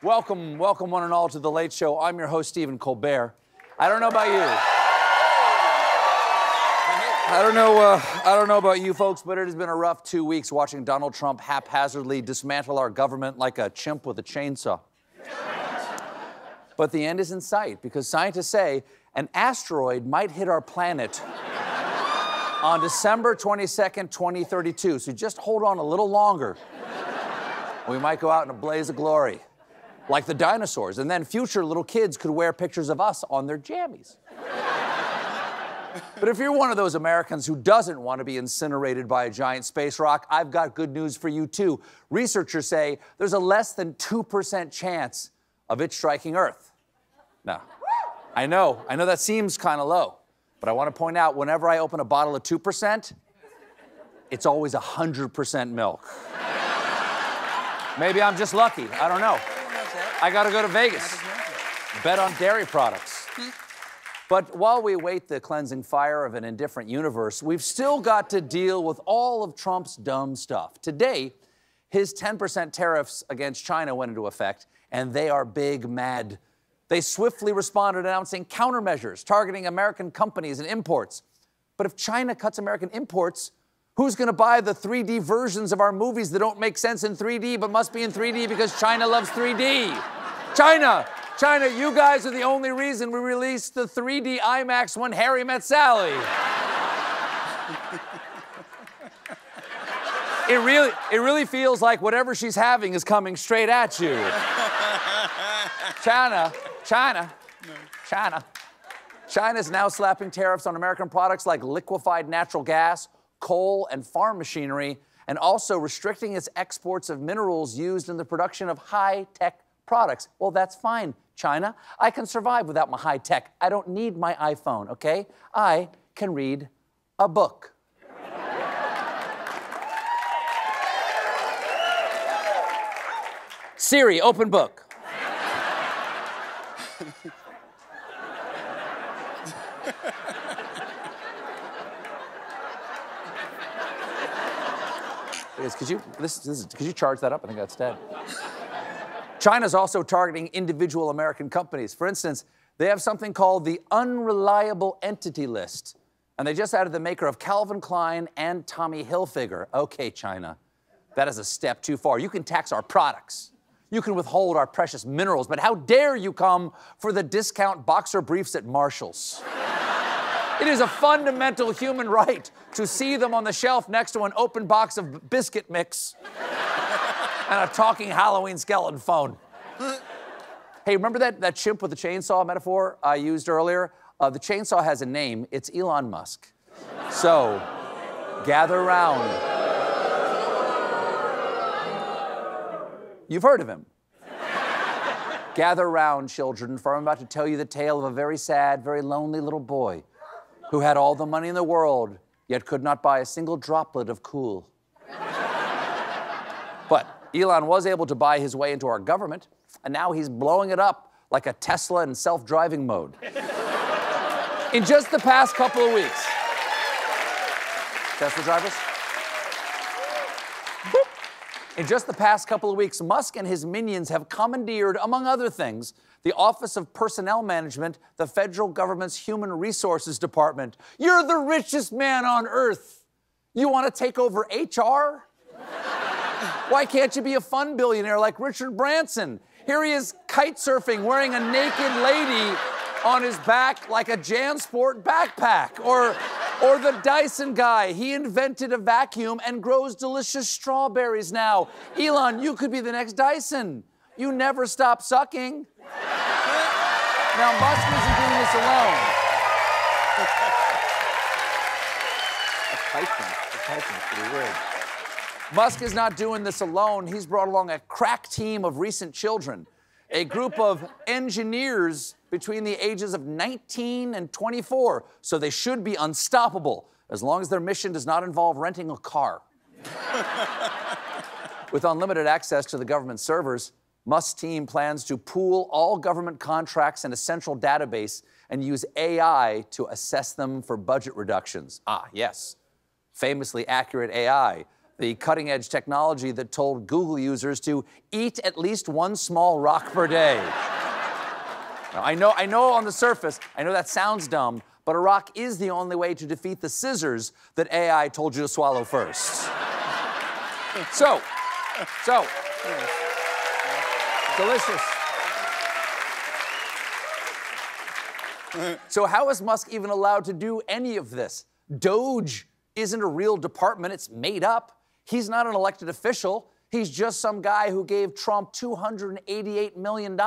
Welcome one and all to The Late Show. I'm your host, Stephen Colbert. I don't know about you. I don't know about you folks, but it has been a rough 2 weeks watching Donald Trump haphazardly dismantle our government like a chimp with a chainsaw. But the end is in sight because scientists say an asteroid might hit our planet on December 22nd, 2032. So just hold on a little longer. We might go out in a blaze of glory, like the dinosaurs, and then future little kids could wear pictures of us on their jammies. But if you're one of those Americans who doesn't want to be incinerated by a giant space rock, I've got good news for you, too. Researchers say there's a less than 2% chance of it striking Earth. Now, I know that seems kind of low, but I want to point out, whenever I open a bottle of 2%, it's always 100% milk. Maybe I'm just lucky. I don't know. I got to go to Vegas. Bet on dairy products. But while we await the cleansing fire of an indifferent universe, we've still got to deal with all of Trump's dumb stuff. Today, his 10% tariffs against China went into effect, and they are big mad. They swiftly responded, announcing countermeasures targeting American companies and imports. But if China cuts American imports, who's going to buy the 3D versions of our movies that don't make sense in 3D but must be in 3D because China loves 3D? China, you guys are the only reason we released the 3D IMAX When Harry Met Sally. It really feels like whatever she's having is coming straight at you. China's now slapping tariffs on American products like liquefied natural gas, coal, and farm machinery, and also restricting its exports of minerals used in the production of high-tech products. Well, that's fine, China. I can survive without my high tech. I don't need my iPhone, okay? I can read a book. Siri, open book. Could you charge that up? I think that's dead. China's also targeting individual American companies. For instance, they have something called the Unreliable Entity List. And they just added the maker of Calvin Klein and Tommy Hilfiger. Okay, China, that is a step too far. You can tax our products. You can withhold our precious minerals, but how dare you come for the discount boxer briefs at Marshall's? It is a fundamental human right to see them on the shelf next to an open box of biscuit mix and a talking Halloween skeleton phone. Hey, remember that chimp with the chainsaw metaphor I used earlier? The chainsaw has a name. It's Elon Musk. So, gather round. You've heard of him. Gather round, children, for I'm about to tell you the tale of a very sad, very lonely little boy who had all the money in the world, yet could not buy a single droplet of cool. But Elon was able to buy his way into our government, and now he's blowing it up like a Tesla in self-driving mode. In just the past couple of weeks. Tesla drivers? Boop. In just the past couple of weeks, Musk and his minions have commandeered, among other things, the Office of Personnel Management, the federal government's Human Resources Department. You're the richest man on earth. You want to take over HR? Why can't you be a fun billionaire like Richard Branson? Here he is kite surfing, wearing a naked lady on his back like a JanSport backpack. Or the Dyson guy. He invented a vacuum and grows delicious strawberries now. Elon, you could be the next Dyson. You never stop sucking. Now, Musk isn't doing this alone. The typing's pretty weird. Musk is not doing this alone. He's brought along a crack team of recent children, a group of engineers between the ages of 19 and 24, so they should be unstoppable, as long as their mission does not involve renting a car. With unlimited access to the government servers, Musk's team plans to pool all government contracts in a central database and use AI to assess them for budget reductions. Ah, yes, famously accurate AI the cutting-edge technology that told Google users to eat at least one small rock per day. Now, I know on the surface, I know that sounds dumb, but a rock is the only way to defeat the scissors that AI told you to swallow first. So, delicious. So how is Musk even allowed to do any of this? Doge isn't a real department, it's made up. He's not an elected official. He's just some guy who gave Trump $288 million.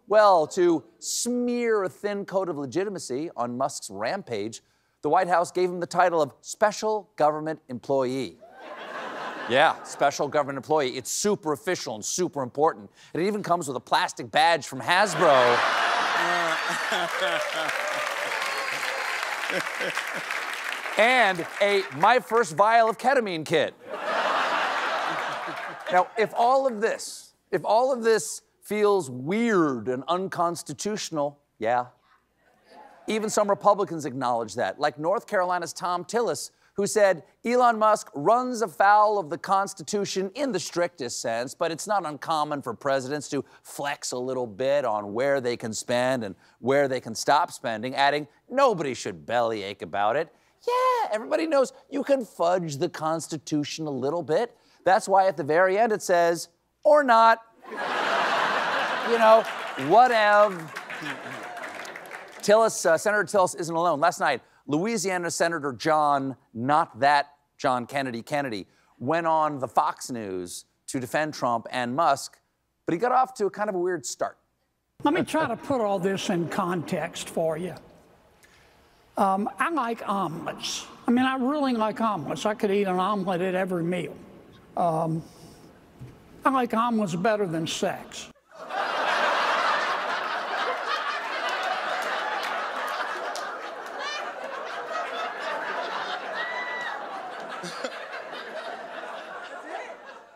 Well, to smear a thin coat of legitimacy on Musk's rampage, the White House gave him the title of Special Government Employee. Yeah, Special Government Employee. It's super official and super important. And it even comes with a plastic badge from Hasbro. And a My First Vial of Ketamine kit. Now, if all of this feels weird and unconstitutional, yeah, even some Republicans acknowledge that, like North Carolina's Tom Tillis, who said Elon Musk runs afoul of the Constitution in the strictest sense, but it's not uncommon for presidents to flex a little bit on where they can spend and where they can stop spending, adding, nobody should bellyache about it. Yeah, everybody knows you can fudge the Constitution a little bit. That's why at the very end it says, or not. You know, whatever. Senator Tillis isn't alone. Last night, Louisiana Senator John, not that John Kennedy, went on the Fox News to defend Trump and Musk, but he got off to a kind of a weird start. Let me try to put all this in context for you. I like omelets. I mean, I really like omelets. I could eat an omelet at every meal. I like omelets better than sex.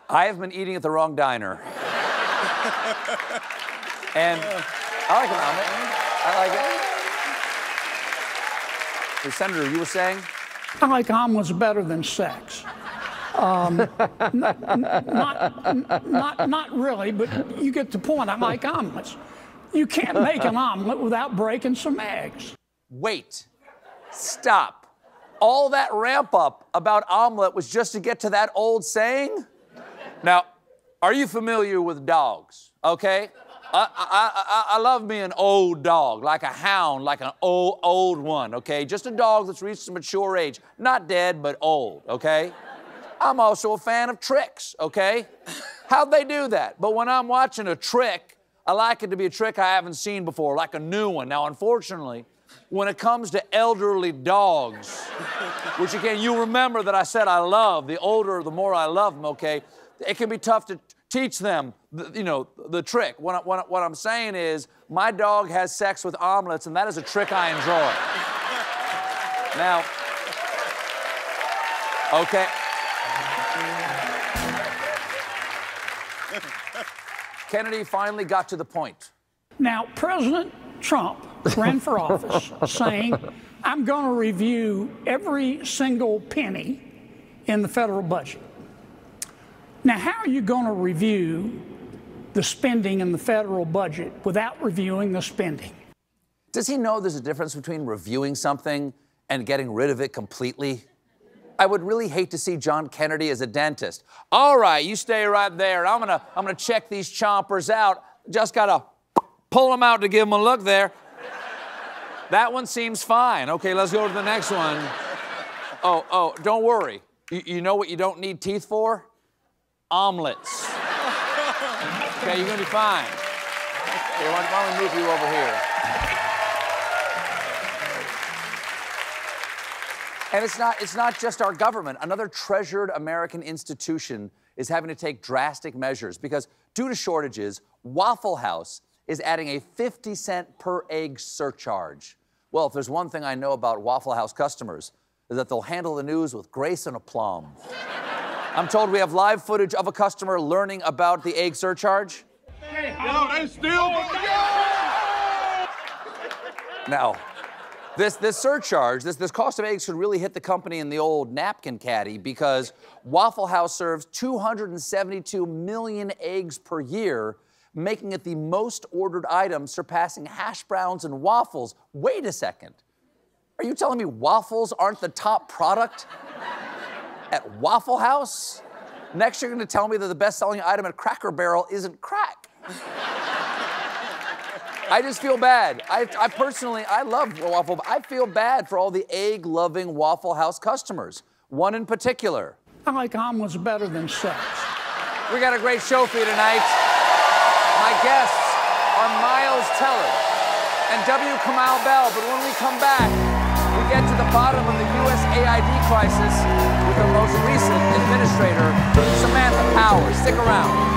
I have been eating at the wrong diner. And I like an omelet. I like it. Hey, Senator, you were saying? I like omelets better than sex. Not really, but you get the point. I like omelets. You can't make an omelet without breaking some eggs. Wait. Stop. All that ramp up about omelet was just to get to that old saying? Now, are you familiar with dogs, okay? I love me an old dog, like a hound, like an old one, okay? Just a dog that's reached a mature age. Not dead, but old, okay? I'm also a fan of tricks, okay? How'd they do that? But when I'm watching a trick, I like it to be a trick I haven't seen before, like a new one. Now, unfortunately, when it comes to elderly dogs, which again, you remember that I said I love, the older, the more I love them, okay? It can be tough to teach them, the trick. What I'm saying is, my dog has sex with omelets, and that is a trick I enjoy. Now, okay. Kennedy finally got to the point. Now, President Trump ran for office saying, I'm going to review every single penny in the federal budget. Now, how are you going to review the spending in the federal budget without reviewing the spending? Does he know there's a difference between reviewing something and getting rid of it completely? I would really hate to see John Kennedy as a dentist. All right, you stay right there. I'm gonna check these chompers out. Just gotta pull them out to give them a look there. That one seems fine. Okay, let's go to the next one. Oh, don't worry. You know what you don't need teeth for? Omelets. Okay, you're gonna be fine. Okay, why don't we move you over here? And it's not just our government. Another treasured American institution is having to take drastic measures because due to shortages, Waffle House is adding a 50-cent per egg surcharge. Well, if there's one thing I know about Waffle House customers, is that they'll handle the news with grace and aplomb. I'm told we have live footage of a customer learning about the egg surcharge. Yo, they still... This surcharge, this cost of eggs should really hit the company in the old napkin caddy because Waffle House serves 272 million eggs per year, making it the most ordered item, surpassing hash browns and waffles. Wait a second. Are you telling me waffles aren't the top product at Waffle House? Next, you're going to tell me that the best-selling item at Cracker Barrel isn't crack. I just feel bad. I personally love Waffle, but I feel bad for all the egg-loving Waffle House customers. One in particular. I like omelets better than Sept. We got a great show for you tonight. My guests are Miles Teller and W. Kamau Bell, but when we come back, we get to the bottom of the USAID crisis with the most recent administrator, Samantha Power. Stick around.